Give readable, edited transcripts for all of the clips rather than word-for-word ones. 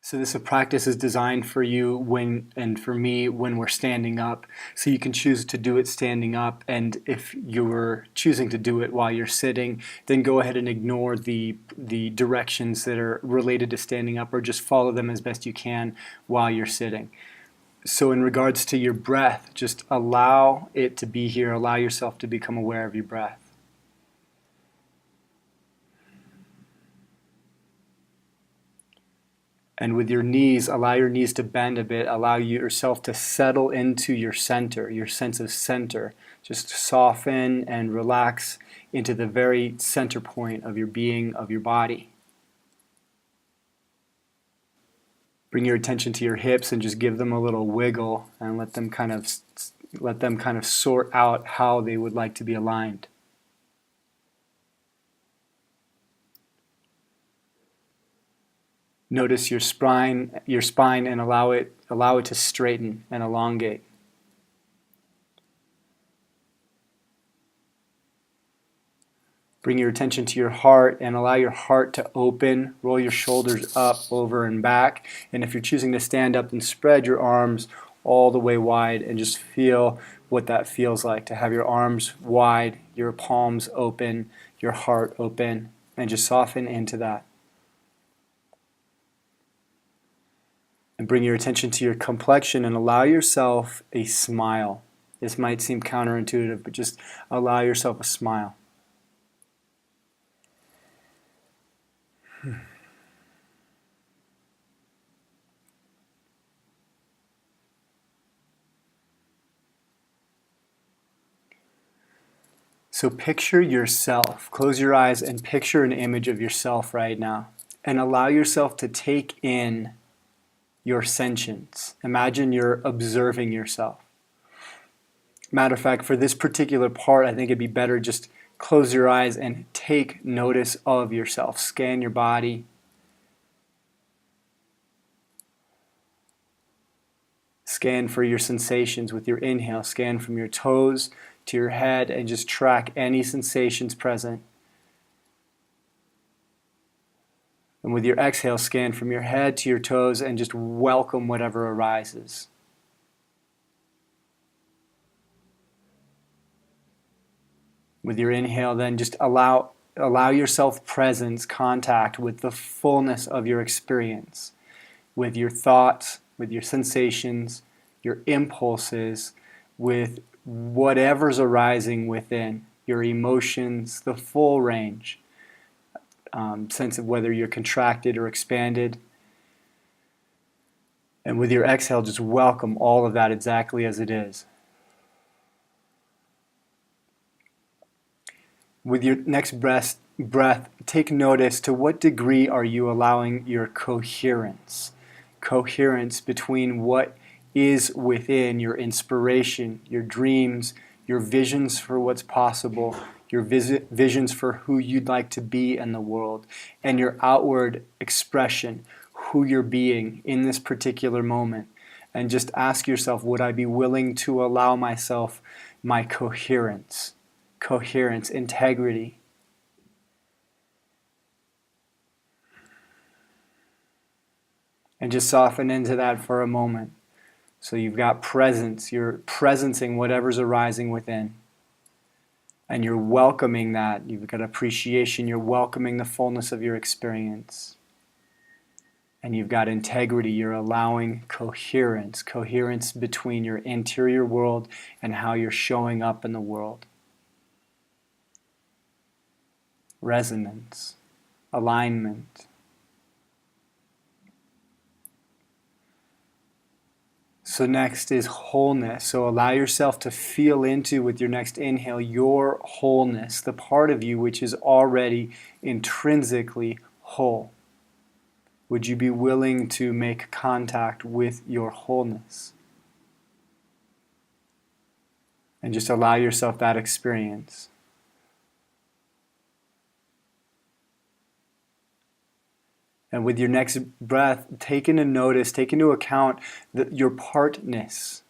So this practice is designed for you and for me when we're standing up. So you can choose to do it standing up, and if you're choosing to do it while you're sitting, then go ahead and ignore the directions that are related to standing up, or just follow them as best you can while you're sitting. So in regards to your breath, just allow it to be here. Allow yourself to become aware of your breath. And with your knees, allow your knees to bend a bit. Allow yourself to settle into your center, your sense of center. Just soften and relax into the very center point of your being, of your body. Bring your attention to your hips and just give them a little wiggle and let them kind of sort out how they would like to be aligned. Notice your spine and allow it to straighten and elongate. Bring your attention to your heart and allow your heart to open. Roll your shoulders up, over, and back. And if you're choosing to stand up, then spread your arms all the way wide and just feel what that feels like, to have your arms wide, your palms open, your heart open, and just soften into that. And bring your attention to your complexion and allow yourself a smile. This might seem counterintuitive, but just allow yourself a smile. So picture yourself. Close your eyes and picture an image of yourself right now. And allow yourself to take in your sentience. Imagine you're observing yourself. Matter of fact, for this particular part, I think it'd be better just close your eyes and take notice of yourself. Scan your body. Scan for your sensations with your inhale. Scan from your toes to your head and just track any sensations present. And with your exhale, scan from your head to your toes and just welcome whatever arises. With your inhale, then just allow yourself presence, contact with the fullness of your experience, with your thoughts, with your sensations, your impulses, with whatever's arising within, your emotions, the full range. Sense of whether you're contracted or expanded. And with your exhale, just welcome all of that exactly as it is. With your next breath, take notice to what degree are you allowing your coherence. Coherence between what is within, your inspiration, your dreams, your visions for what's possible, your visions for who you'd like to be in the world, and your outward expression, who you're being in this particular moment. And just ask yourself, would I be willing to allow myself my coherence, integrity? And just soften into that for a moment. So you've got presence, you're presencing whatever's arising within. And you're welcoming that. You've got appreciation. You're welcoming the fullness of your experience. And you've got integrity. You're allowing coherence between your interior world and how you're showing up in the world. Resonance, alignment. So next is wholeness. So allow yourself to feel into, with your next inhale, your wholeness, the part of you which is already intrinsically whole. Would you be willing to make contact with your wholeness? And just allow yourself that experience. And with your next breath, take into account your partness,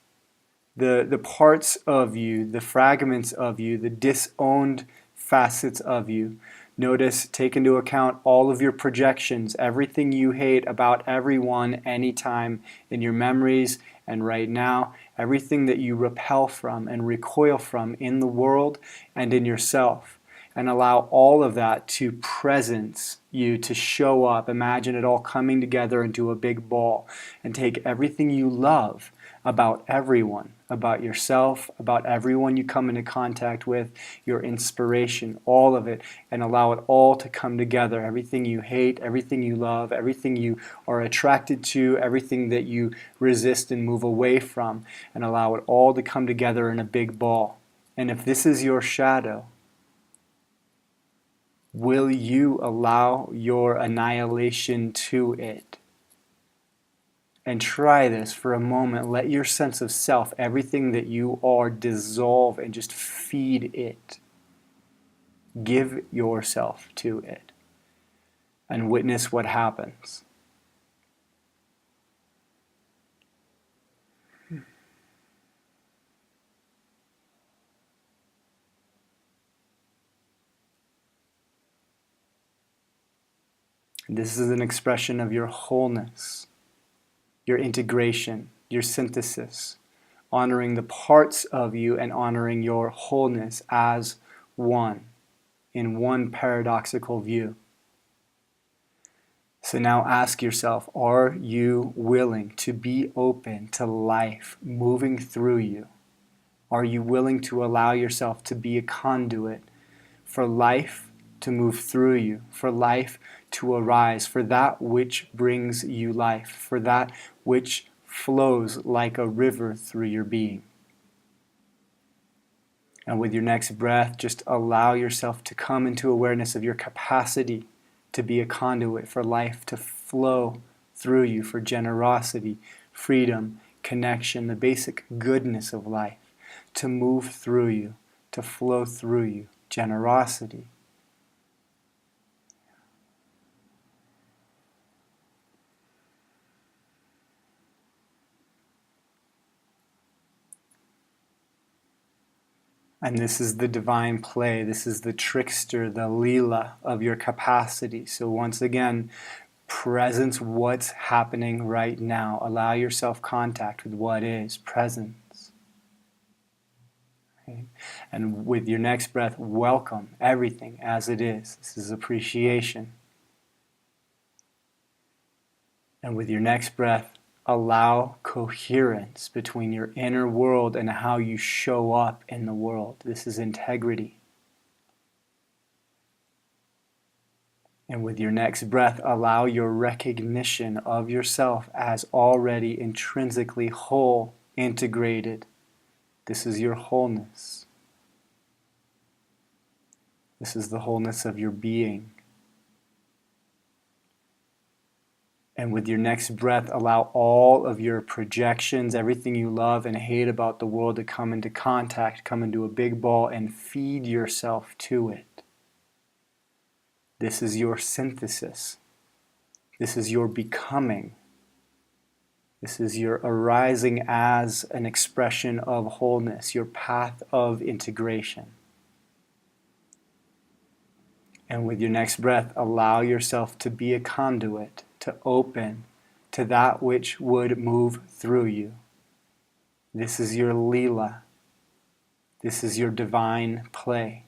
the parts of you, the fragments of you, the disowned facets of you, Notice, take into account all of your projections, everything you hate about everyone, anytime, in your memories and right now, everything that you repel from and recoil from in the world and in yourself. And allow all of that to presence you, to show up. Imagine it all coming together into a big ball. And take everything you love about everyone, about yourself, about everyone you come into contact with, your inspiration, all of it, and allow it all to come together. Everything you hate, everything you love, everything you are attracted to, everything that you resist and move away from, and allow it all to come together in a big ball. And if this is your shadow, will you allow your annihilation to it? And try this for a moment. Let your sense of self, everything that you are, dissolve and just feed it. Give yourself to it. And witness what happens. This is an expression of your wholeness, your integration, your synthesis, honoring the parts of you and honoring your wholeness as one, in one paradoxical view. So now ask yourself, are you willing to be open to life moving through you? Are you willing to allow yourself to be a conduit for life to move through you, for life to arise, for that which brings you life, for that which flows like a river through your being? And with your next breath, just allow yourself to come into awareness of your capacity to be a conduit for life to flow through you, for generosity, freedom, connection, the basic goodness of life to move through you, to flow through you, generosity. And this is the divine play. This is the trickster, the Leela of your capacity. So once again, presence what's happening right now. Allow yourself contact with what is presence. Okay? And with your next breath, welcome everything as it is. This is appreciation. And with your next breath, allow coherence between your inner world and how you show up in the world. This is integrity. And with your next breath, allow your recognition of yourself as already intrinsically whole, integrated. This is your wholeness. This is the wholeness of your being. And with your next breath, allow all of your projections, everything you love and hate about the world to come into contact, come into a big ball, and feed yourself to it. This is your synthesis. This is your becoming. This is your arising as an expression of wholeness, your path of integration. And with your next breath, allow yourself to be a conduit, to open to that which would move through you. This is your Leela. This is your divine play.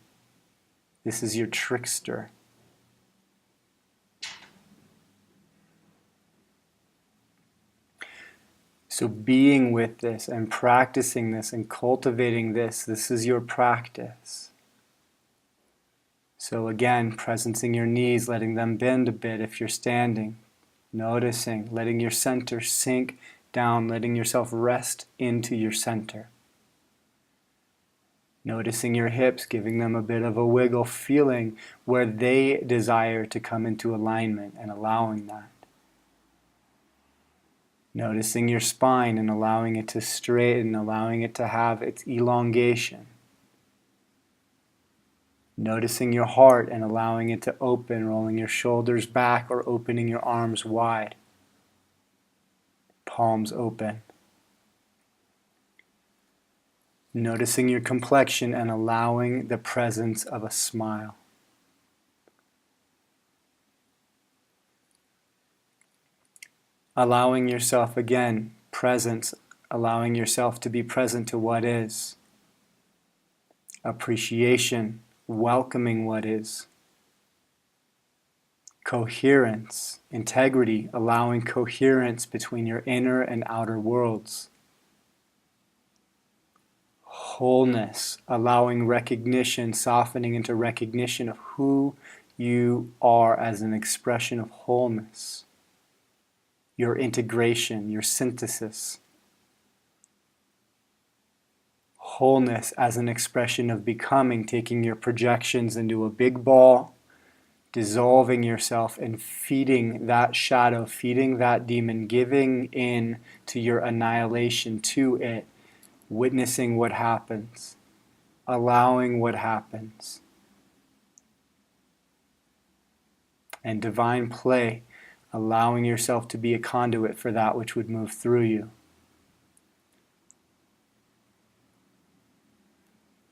This is your trickster. So being with this and practicing this and cultivating this is your practice. So again, presencing your knees, letting them bend a bit if you're standing. Noticing, letting your center sink down, letting yourself rest into your center. Noticing your hips, giving them a bit of a wiggle, feeling where they desire to come into alignment and allowing that. Noticing your spine and allowing it to straighten, allowing it to have its elongation. Noticing your heart and allowing it to open, rolling your shoulders back or opening your arms wide. Palms open. Noticing your complexion and allowing the presence of a smile. allowing yourself again, presence, allowing yourself to be present to what is. Appreciation, welcoming what is. Coherence, integrity, allowing coherence between your inner and outer worlds. Wholeness, allowing recognition, softening into recognition of who you are as an expression of wholeness. Your integration, your synthesis. Wholeness as an expression of becoming, taking your projections into a big ball, dissolving yourself and feeding that shadow, feeding that demon, giving in to your annihilation, to it, witnessing what happens, allowing what happens. And divine play, allowing yourself to be a conduit for that which would move through you.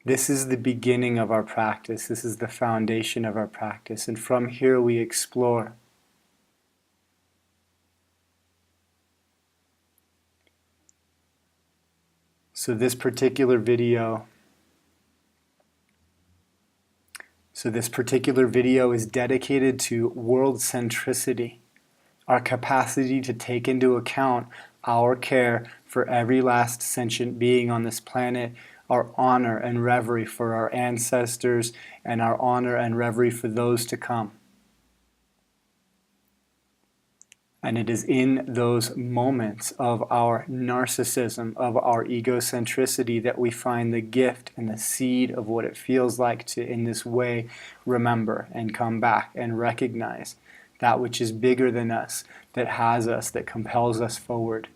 This is the beginning of our practice. This is the foundation of our practice. And from here we explore. So this particular video is dedicated to world centricity, our capacity to take into account our care for every last sentient being on this planet, our honor and reverie for our ancestors, and our honor and reverie for those to come. And it is in those moments of our narcissism, of our egocentricity, that we find the gift and the seed of what it feels like to, in this way, remember and come back and recognize that which is bigger than us, that has us, that compels us forward.